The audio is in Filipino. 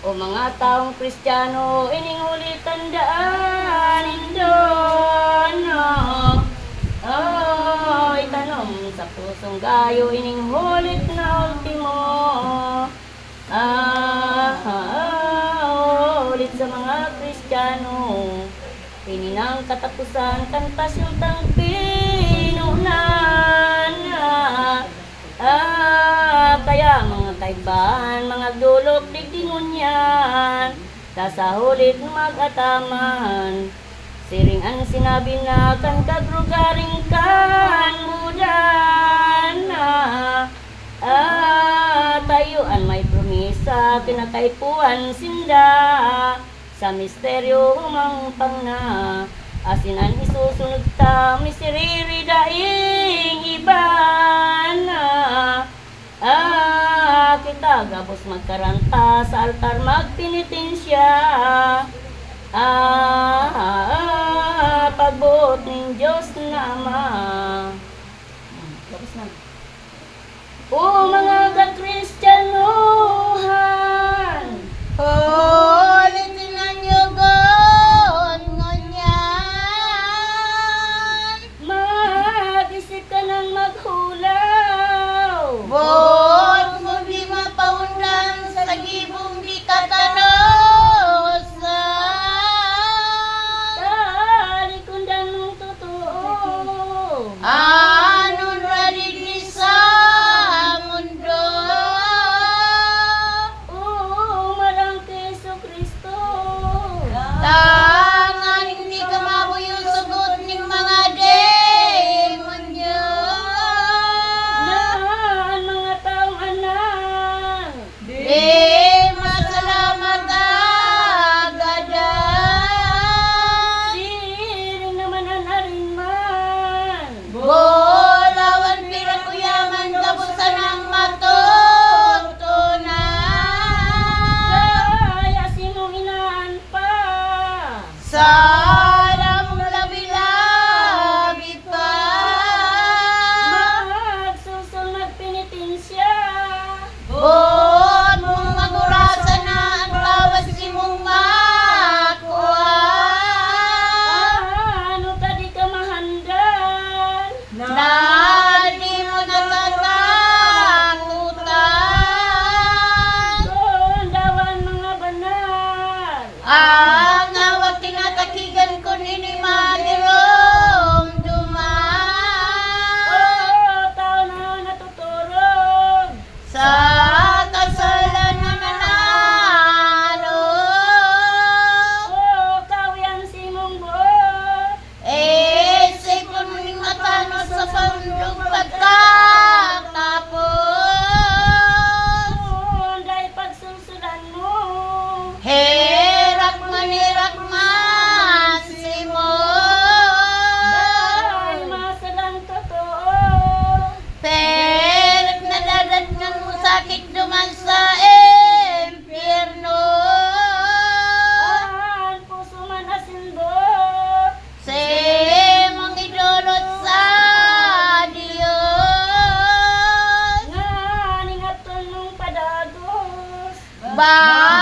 O mga taong Kristiyano, ininguli tandaan indon. Itanong sa pusong gayo, iningulit na ultimo. Ulit sa mga Kristiyano, pininang katapusan, kantas yung tangpinunan. Kaya mga kaibahan, mga dulok, digdingon yan, sa hulit mag-ataman. Siring ang sinabi na kan kagrugaring kan mudan. Tayuan may promisa, kinakaipuan sinda, sa misteryo humangpang na, asinan isusunod ta, misiriri daing iban. Kita gabos magkaranta, sa altar magpinitensya. Pagbuot ng Diyos na Ama. Tapos na. O mga ka-Kristyanuhan, ulitin ang yugon ngunyan. mag-isip ka ng maghulaw. Buot mo di mapaundan sa gibong di katanosan. Talikundan mong totoo. Anon radig ni sa mundo. Umarang kay Jesucristo. Tangan hindi ka mabuyo sugot ning mga demonyo. Naan mga taong anak. Di masalamat agadan. Siring naman ang arinman. Bolawan pirang kuyaman kabusan ang matutunan. Kaya sinong inaan pa. Sarang labi-labi pa. Magsusul magpinitensya. Buot mong magurasan na ang bawas imong makuha. Ano ka di ka mahandal? Na di mo natatakutan. Sundawan mga banal. Ang awag tinatakigan ko nini malirom duman. Tao na natuturog. Sa kasalanan na nalo. Kawiyan si mong buot. Isip ko ning matano sa pandog pagkatapos. Dahil pagsusulan mo. Herak manirak masimo. Dahil masalang totoo. Pero nadadagnan mo sakit duman sa impyerno. Ang puso man asinbot. Simong idulot sa Diyos. Nga ningaton mong padagos. Ba